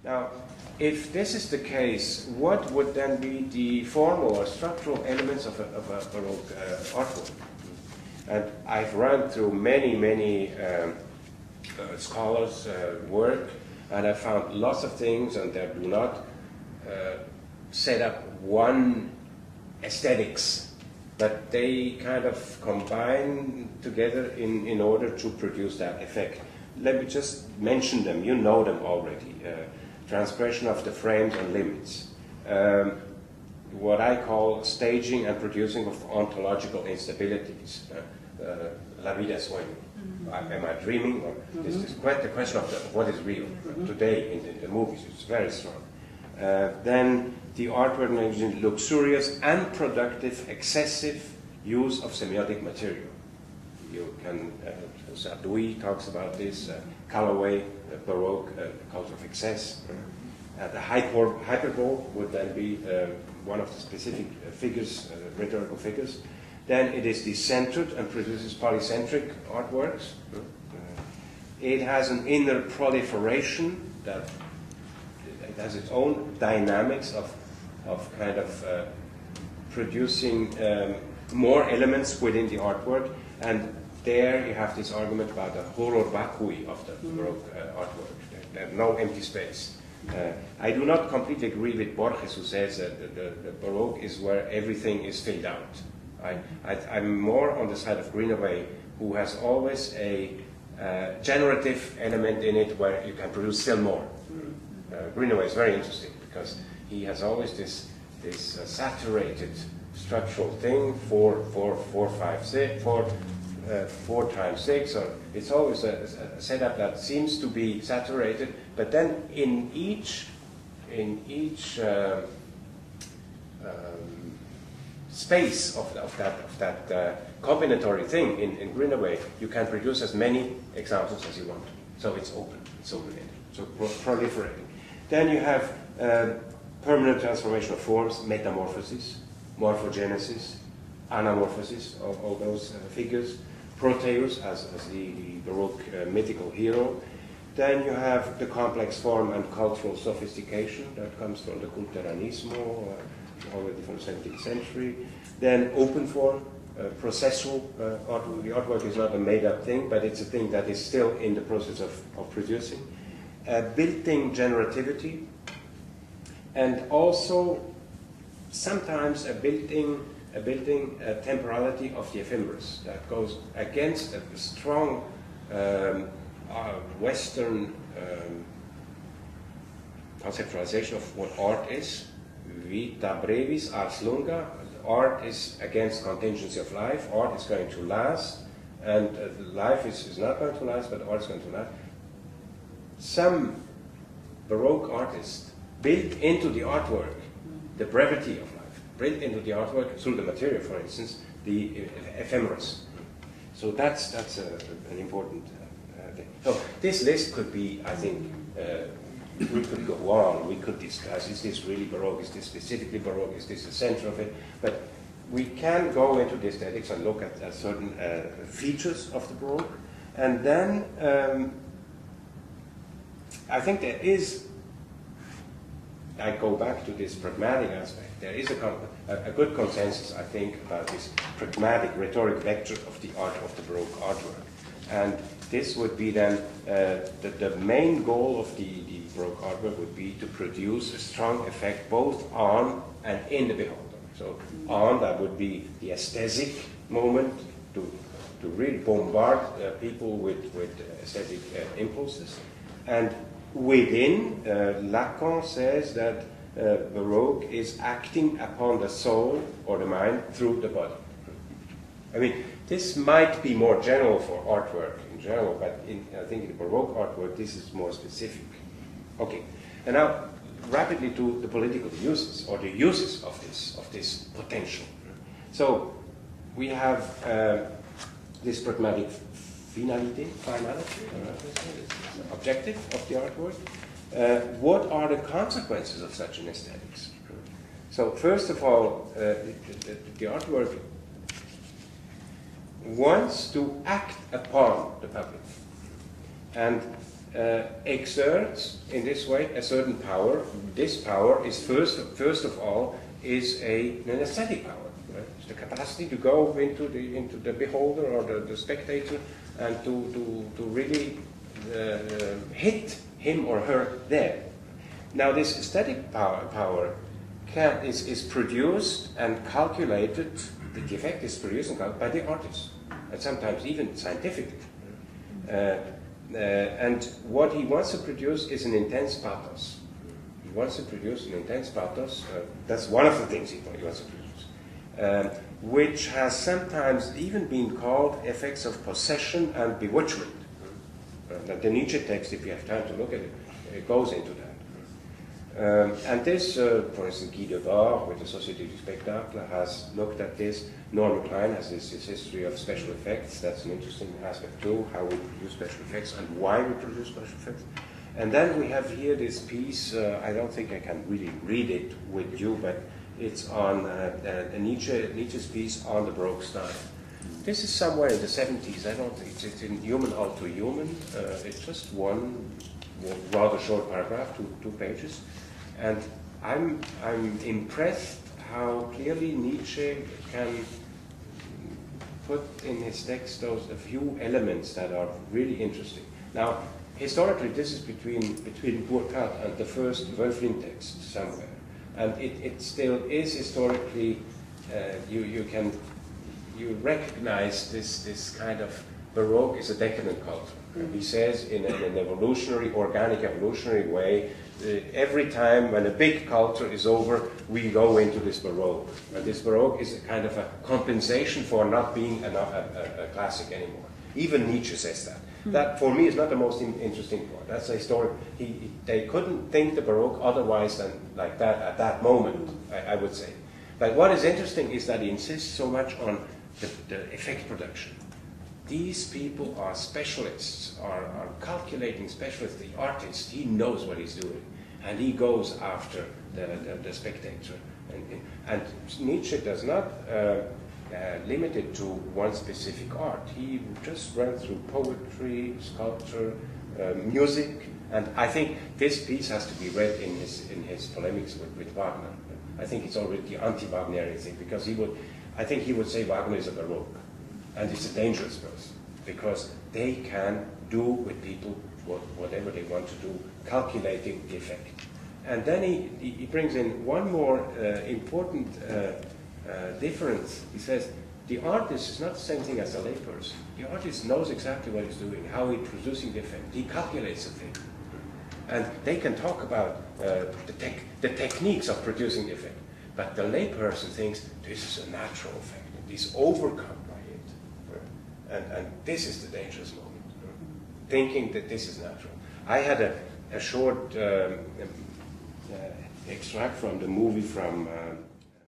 Now, if this is the case, what would then be the formal or structural elements of a Baroque artwork? And I've run through many scholars' work, and I found lots of things, and they do not set up one aesthetics, but they kind of combine together in order to produce that effect. Let me just mention them. You know them already. Transgression of the frames and limits. What I call staging and producing of ontological instabilities. La vida sueño. Am I dreaming? Or this is quite the question of what is real today in the movies. It's very strong. Then the artwork in luxurious, unproductive, excessive use of semiotic material. You can, Sardoui talks about this, Callaway, Baroque, culture of excess. The hyperbole would then be one of the specific figures, rhetorical figures. Then it is decentered and produces polycentric artworks. It has an inner proliferation that it has its own dynamics of kind of producing more elements within the artwork, and there you have this argument about the horror vacui of the Baroque artwork. There's no empty space. I do not completely agree with Borges, who says that the Baroque is where everything is filled out. I'm more on the side of Greenaway, who has always a generative element in it where you can produce still more. Greenaway is very interesting because he has always this saturated structural thing, 4 times 6, or it's always a setup that seems to be saturated, but then in each space of that combinatory thing in Greenaway, you can produce as many examples as you want. So it's open-ended, so proliferating. Then you have permanent transformation of forms, metamorphosis, morphogenesis, anamorphosis, all those figures, Proteus as the Baroque mythical hero. Then you have the complex form and cultural sophistication that comes from the culteranismo, already from the 17th century. Then open form, processual artwork. The artwork is not a made-up thing, but it's a thing that is still in the process of producing. Built-in generativity, and also sometimes a built-in temporality of the ephemeris that goes against a strong Western conceptualization of what art is. Vita brevis, ars lunga. Art is against contingency of life. Art is going to last, and life is not going to last, but art is going to last. Some Baroque artists built into the artwork the brevity of life, built into the artwork through the material, for instance, the ephemeris. So that's an important thing. So this list could be, I think, we could go on, we could discuss, is this really Baroque, is this specifically Baroque, is this the center of it? But we can go into the aesthetics and look at certain features of the Baroque. And then I think there is, I go back to this pragmatic aspect, there is a good consensus, I think, about this pragmatic rhetoric vector of the art of the Baroque artwork. And this would be then, the main goal of the Baroque artwork would be to produce a strong effect both on and in the beholder. So on, that would be the aesthetic moment, to really bombard people with aesthetic impulses. And within, Lacan says that Baroque is acting upon the soul or the mind through the body. I mean, this might be more general for artwork in general, but I think in Baroque artwork this is more specific. Okay, and now rapidly to the political uses, or the uses of this potential. So we have this pragmatic finality, objective of the artwork. What are the consequences of such an aesthetics? So first of all, the artwork wants to act upon the public. And exerts in this way a certain power. This power is first of all is an aesthetic power. Right? It's the capacity to go into the beholder or the spectator and to really hit him or her there. Now this aesthetic power is produced and calculated. The effect is produced and calculated by the artist, and sometimes even scientifically. And what he wants to produce is an intense pathos. He wants to produce an intense pathos. That's one of the things he wants to produce, which has sometimes even been called effects of possession and bewitchment. The Nietzsche text, if you have time to look at it, it goes into that. And this, for instance, Guy Debord with the Société du Spectacle has looked at this. Norman Klein has this history of special effects. That's an interesting aspect too, how we produce special effects and why we produce special effects. And then we have here this piece, I don't think I can really read it with you, but it's on Nietzsche's piece on the Baroque style. This is somewhere in the 70s. I don't think it's in Human All Too Human. It's just one rather short paragraph, two pages. And I'm impressed how clearly Nietzsche can put in his text a few elements that are really interesting. Now, historically, this is between Burckhardt and the first Wölflin text somewhere, and it still is historically. You recognize this kind of Baroque is a decadent culture. He says in an evolutionary, organic evolutionary way, every time when a big culture is over, we go into this Baroque. And this Baroque is a kind of a compensation for not being a classic anymore. Even Nietzsche says that. That, for me, is not the most interesting part. That's a story. They couldn't think the Baroque otherwise than like that at that moment, I would say. But what is interesting is that he insists so much on the effect production. These people are specialists, are calculating specialists. The artist, he knows what he's doing, and he goes after the spectator. And Nietzsche does not limit it to one specific art. He just runs through poetry, sculpture, music, and I think this piece has to be read in his polemics with Wagner. I think it's already the anti-Wagnerian thing, because I think he would say Wagner is a Baroque. And it's a dangerous person, because they can do with people whatever they want to do, calculating the effect. And then he brings in one more important difference. He says, the artist is not the same thing as a layperson. The artist knows exactly what he's doing, how he's producing the effect. He calculates the thing. And they can talk about the techniques of producing the effect. But the layperson thinks, this is a natural effect. He's overcome. And this is the dangerous moment, thinking that this is natural. I had a short extract from the movie from